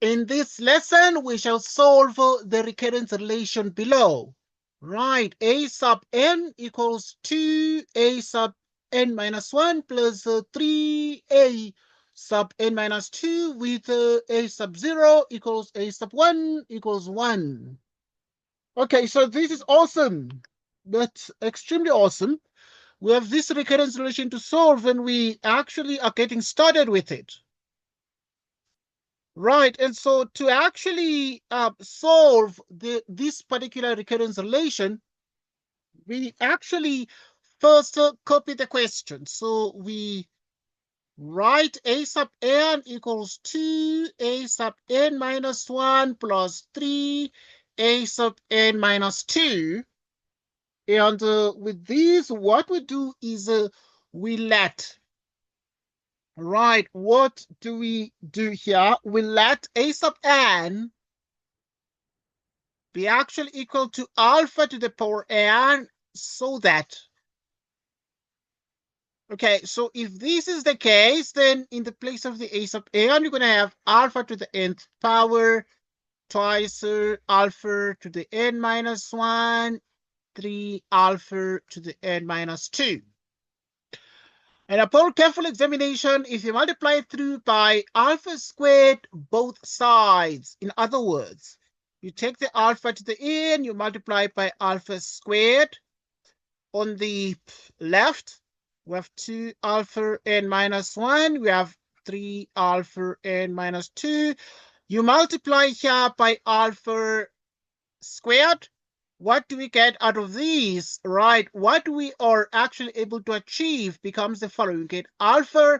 In this lesson, we shall solve the recurrence relation below. Right, a sub n equals 2a sub n minus 1 plus 3a sub n minus 2 with a sub 0 equals a sub 1 equals 1. Okay, so this is awesome. That's extremely awesome. We have this recurrence relation to solve and we actually are getting started with it. Right, and so to actually solve this particular recurrence relation, we actually first copy the question. So we write a sub n equals 2a sub n minus 1 plus 3a sub n minus 2. And with this, what we do is we let, right, what do we do here? We let a sub n be actually equal to alpha to the power n, so that, okay, so if this is the case, then in the place of the a sub n, you're going to have alpha to the nth power twice alpha to the n minus 1, 3 alpha to the n minus 2. And upon careful examination, if you multiply through by alpha squared both sides, in other words, you take the alpha to the n, you multiply by alpha squared. On the left, we have 2 alpha n minus 1. We have 3 alpha n minus 2. You multiply here by alpha squared. What do we get out of these? Right, what we are actually able to achieve becomes the following. We get alpha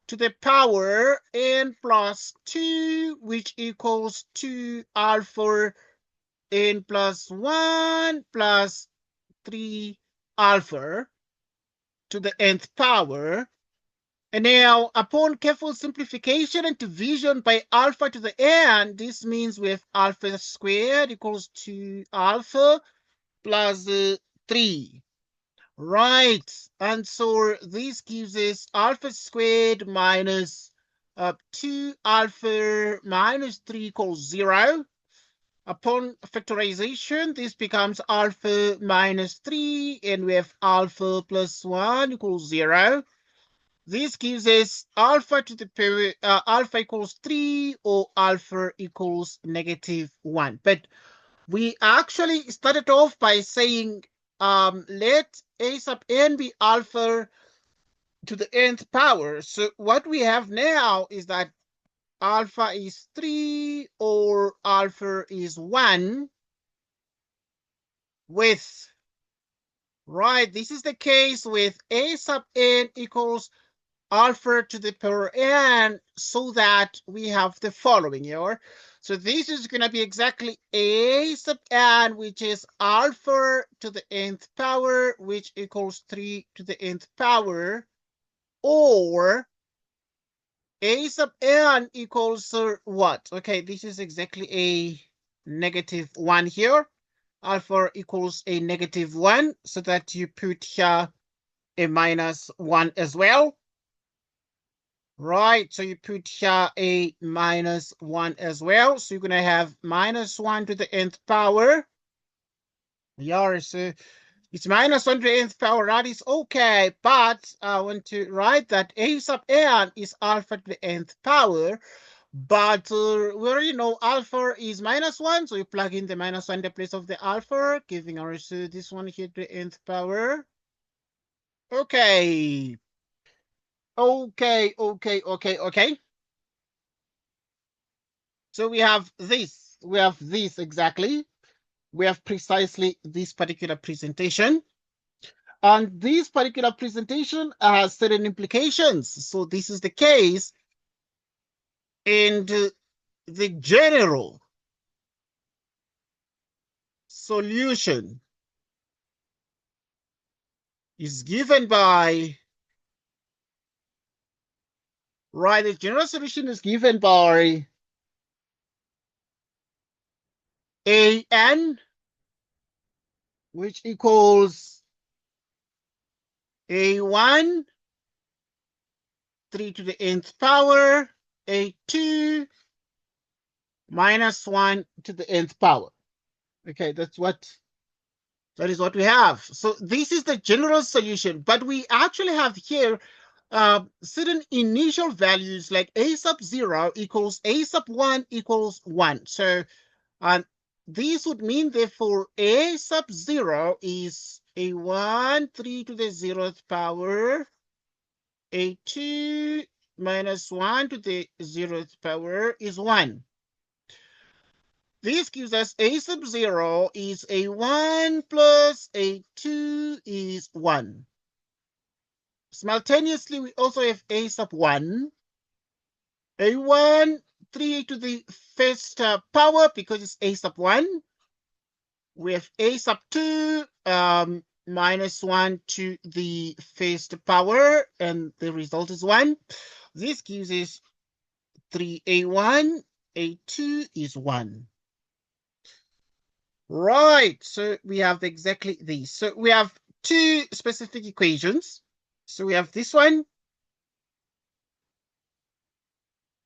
to the power n plus 2, which equals 2 alpha n plus 1 plus 3 alpha to the nth power. And now, upon careful simplification and division by alpha to the n, this means we have alpha squared equals 2 alpha plus 3. Right, and so this gives us alpha squared minus 2 alpha minus 3 equals 0. Upon factorization, this becomes alpha minus 3, and we have alpha plus 1 equals 0. This gives us alpha to the power, alpha equals 3 or alpha equals negative 1. But we actually started off by saying let a sub n be alpha to the nth power. So what we have now is that alpha is 3 or alpha is 1 with, right, this is the case with a sub n equals alpha to the power n, so that we have the following here. So this is going to be exactly a sub n, which is alpha to the nth power, which equals 3 to the nth power, or a sub n equals what? Okay, this is exactly a negative 1 here. Alpha equals a negative 1, so that you put here a minus 1 as well. Right, so you put here a minus 1 as well. So you're going to have minus 1 to the nth power. Yeah, so it's minus 1 to the nth power. That is okay, but I want to write that a sub n is alpha to the nth power. But we already know alpha is minus 1, so you plug in the minus 1 in the place of the alpha, giving us this one here to the nth power. Okay. Okay. So we have this exactly. We have precisely this particular presentation. And this particular presentation has certain implications. So this is the case. And the general solution is given by, right, the general solution is given by an, which equals a1, 3 to the nth power, a2, minus 1 to the nth power. Okay, that is what we have. So this is the general solution, but we actually have here certain initial values like a sub 0 equals a sub 1 equals 1. So this would mean, therefore, a sub 0 is a 1, 3 to the 0th power, a 2 minus 1 to the 0th power is 1. This gives us a sub 0 is a 1 plus a 2 is 1. Simultaneously, we also have a sub 1, a 1, 3 to the first power because it's a sub 1. We have a sub 2 minus 1 to the first power, and the result is 1. This gives us 3a1, a2 is 1. Right, so we have exactly these. So we have two specific equations. So we have this one,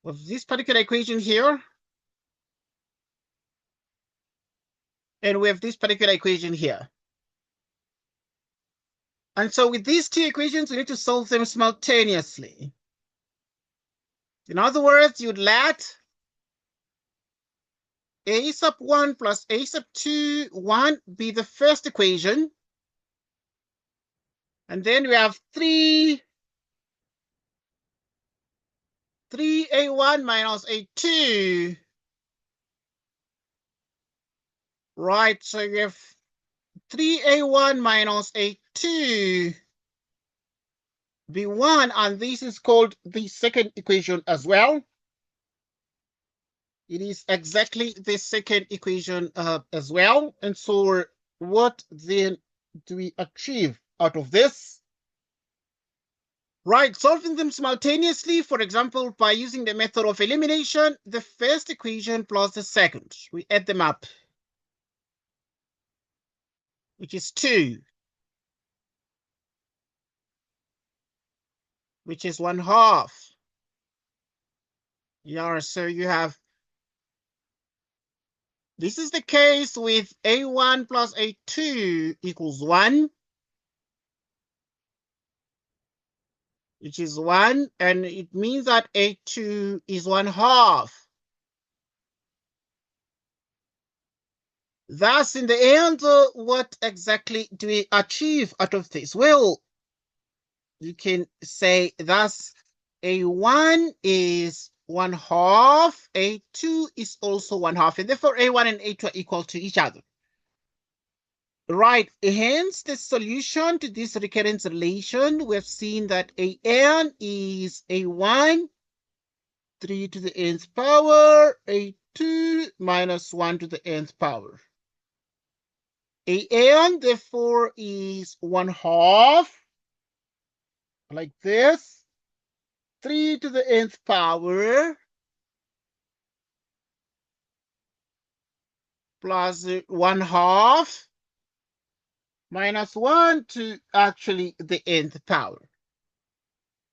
with this particular equation here, and we have this particular equation here. And so with these two equations, we need to solve them simultaneously. In other words, you'd let a sub 1 plus a sub 2, 1 be the first equation. And then we have 3a1 minus a2. Right, so you have 3a1 minus a2 be 1, and this is called the second equation as well. It is exactly the second equation as well. And so what then do we achieve out of this? Right, solving them simultaneously, for example, by using the method of elimination, the first equation plus the second, we add them up, which is 2, which is 1/2. Yeah, so you have, this is the case with a1 plus a2 equals 1, which is 1, and it means that a2 is 1/2. Thus, in the end, what exactly do we achieve out of this? Well, you can say thus a1 is 1/2, a2 is also 1/2, and therefore a1 and a2 are equal to each other. Right, hence the solution to this recurrence relation, we've seen that an is a1, 3 to the nth power, a2 minus 1 to the nth power. An therefore is 1/2, like this, 3 to the nth power plus 1/2 minus 1 to actually the nth power.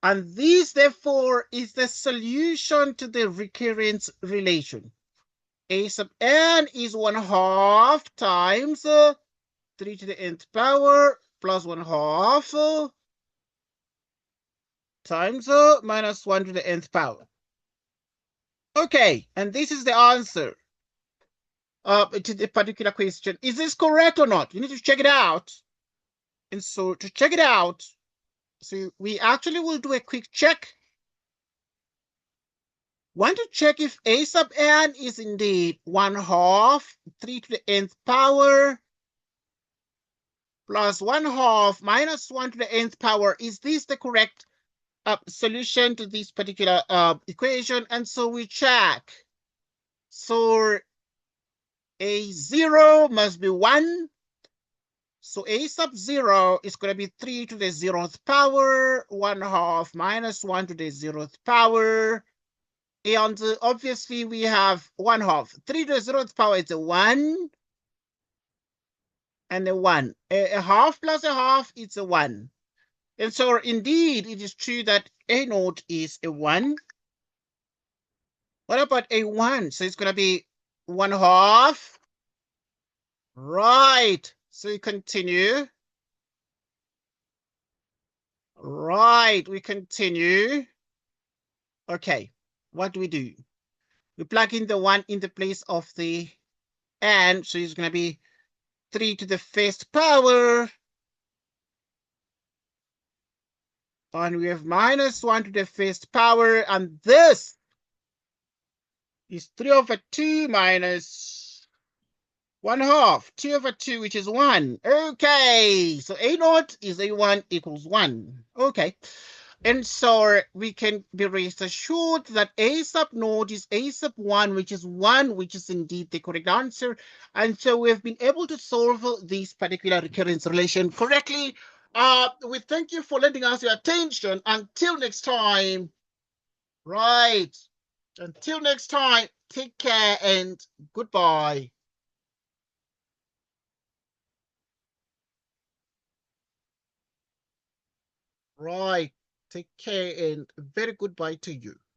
And this therefore is the solution to the recurrence relation. A sub n is 1/2 times 3 to the nth power plus 1/2 times minus 1 to the nth power. Okay, and this is the answer to the particular question. Is this correct or not? You need to check it out. And so to check it out, so we actually will do a quick check. Want to check if a sub n is indeed 1/2 3 to the nth power plus 1/2 minus 1 to the nth power. Is this the correct solution to this particular equation? And so we check. So a 0 must be 1. So a sub 0 is going to be 3 to the 0th power, 1/2 minus 1 to the 0th power. And obviously we have 1/2. 3 to the 0th power is a 1 and a 1. A half plus a half is a 1. And so indeed it is true that a0 is a 1. What about A1? So it's going to be 1/2. Right. So you continue. Right. We continue. Okay. What do? We plug in the 1 in the place of the n. So it's going to be 3 to the first power. And we have minus 1 to the first power. And this is 3/2 minus 1/2. 2/2, which is 1. Okay. So A0 is A1 equals 1. Okay. And so we can be rest assured that A sub naught is A sub 1, which is 1, which is indeed the correct answer. And so we have been able to solve this particular recurrence relation correctly. We thank you for lending us your attention. Until next time. Right. Until next time, take care and goodbye. Right. Take care and very goodbye to you.